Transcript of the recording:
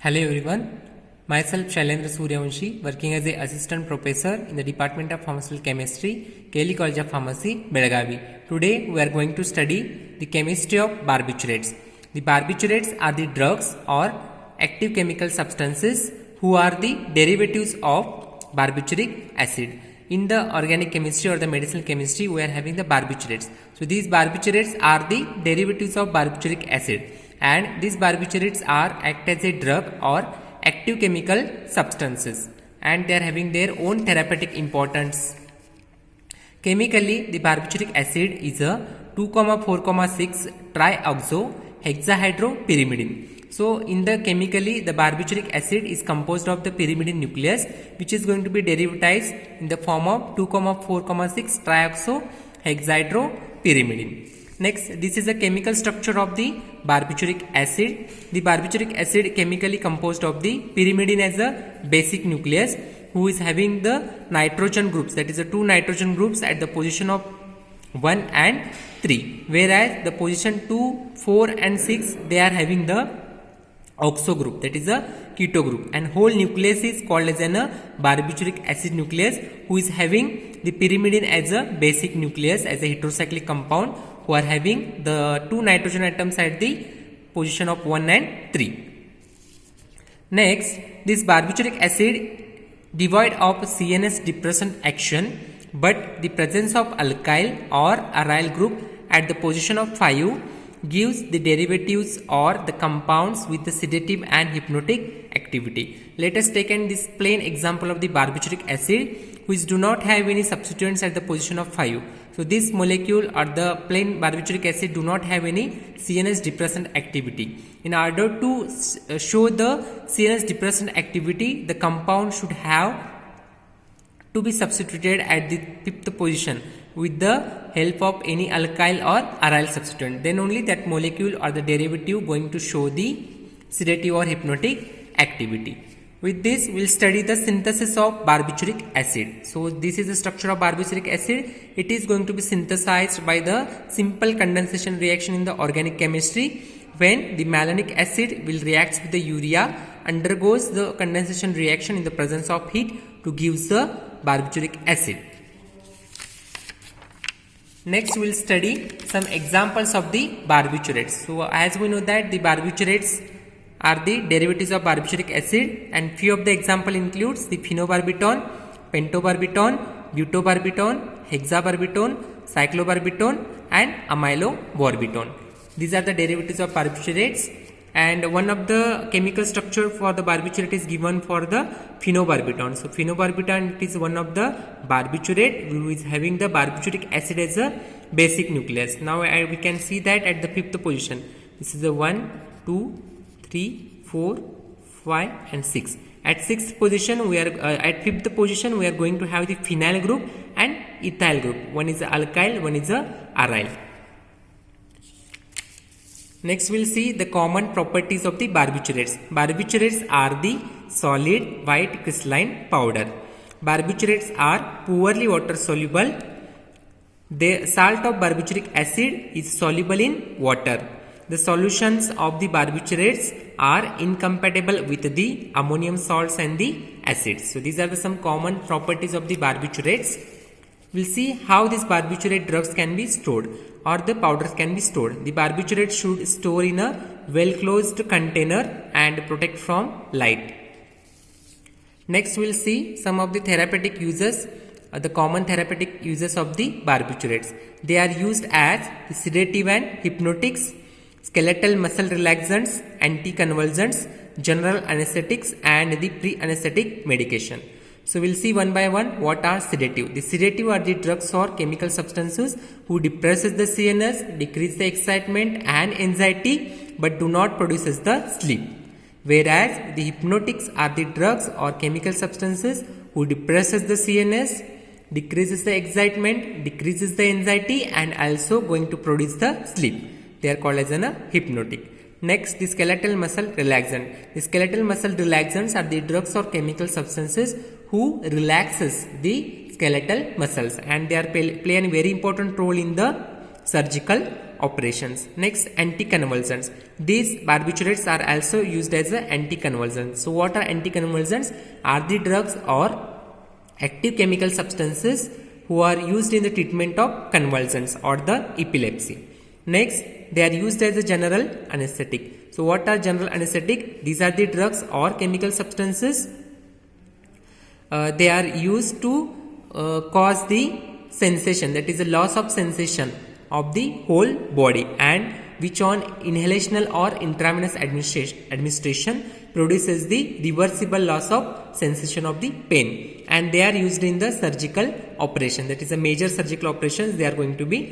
Hello everyone, myself Shailendra Suryavanshi, working as a assistant professor in the Department of Pharmaceutical Chemistry, KLE College of Pharmacy, Belagavi. Today we are going to study the chemistry of barbiturates. The barbiturates are the drugs or active chemical substances who are the derivatives of barbituric acid. In the organic chemistry or the medicinal chemistry, we are having the barbiturates. So these barbiturates are the derivatives of barbituric acid, and these barbiturates are act as a drug or active chemical substances, and they are having their own therapeutic importance. Chemically, the barbituric acid is a 2,4,6 trioxohexahydropyrimidine. So in the chemically, the barbituric acid is composed of the pyrimidine nucleus, which is going to be derivatized in the form of 2,4,6 trioxohexahydropyrimidine. Next, this is the chemical structure of the barbituric acid. The barbituric acid chemically composed of the pyrimidine as a basic nucleus, who is having the nitrogen groups, that is the two nitrogen groups at the position of 1 and 3, whereas the position 2, 4 and 6 they are having the oxo group, that is a keto group, and whole nucleus is called as a barbituric acid nucleus, who is having the pyrimidine as a basic nucleus as a heterocyclic compound, who are having the two nitrogen atoms at the position of 1 and 3. Next, this barbituric acid devoid of CNS depressant action, but the presence of alkyl or aryl group at the position of 5 gives the derivatives or the compounds with the sedative and hypnotic activity. Let us take this plain example of the barbituric acid, which do not have any substituents at the position of 5. So this molecule or the plain barbituric acid do not have any CNS depressant activity. In order to show the CNS depressant activity, the compound should have to be substituted at the 5th position with the help of any alkyl or aryl substituent. Then only that molecule or the derivative going to show the sedative or hypnotic activity. With this, we will study the synthesis of barbituric acid. So this is the structure of barbituric acid. It is going to be synthesized by the simple condensation reaction in the organic chemistry, when the malonic acid will react with the urea, undergoes the condensation reaction in the presence of heat to give the barbituric acid. Next, we will study some examples of the barbiturates. So as we know that the barbiturates are the derivatives of barbituric acid, and few of the example includes the phenobarbital, pentobarbital, butobarbital, hexabarbital, cyclobarbital and amylobarbital. These are the derivatives of barbiturates, and one of the chemical structure for the barbiturate is given for the phenobarbital. So phenobarbital, it is one of the barbiturate who is having the barbituric acid as a basic nucleus. Now we can see that at the 5th position. This is the 1, 2, 3, 4, 5 and 6. At 6th position we are at 5th position we are going to have the phenyl group and ethyl group. One is a alkyl, one is a aryl. Next, we will see the common properties of the barbiturates. Barbiturates are the solid white crystalline powder. Barbiturates are poorly water soluble. The salt of barbituric acid is soluble in water. The solutions of the barbiturates are incompatible with the ammonium salts and the acids. So these are some common properties of the barbiturates. We will see how these barbiturate drugs can be stored, or the powders can be stored. The barbiturate should store in a well closed container and protect from light. Next, we will see some of the therapeutic uses, the common therapeutic uses of the barbiturates. They are used as the sedative and hypnotics, skeletal muscle relaxants, anticonvulsants, general anesthetics and the pre-anesthetic medication. So we will see one by one what are sedative. The sedative are the drugs or chemical substances who depresses the CNS, decrease the excitement and anxiety, but do not produces the sleep. Whereas the hypnotics are the drugs or chemical substances who depresses the CNS, decreases the excitement, decreases the anxiety and also going to produce the sleep. They are called as a hypnotic. Next, the skeletal muscle relaxant. The skeletal muscle relaxants are the drugs or chemical substances who relaxes the skeletal muscles, and they are play a very important role in the surgical operations. Next, anticonvulsants. These barbiturates are also used as a anticonvulsants. So what are anticonvulsants? Are the drugs or active chemical substances who are used in the treatment of convulsions or the epilepsy. Next, they are used as a general anesthetic. So what are general anesthetic? These are the drugs or chemical substances. They are used to cause the sensation, that is a loss of sensation of the whole body, and which on inhalational or intravenous administration produces the reversible loss of sensation of the pain, and they are used in the surgical operation, that is a major surgical operations they are going to be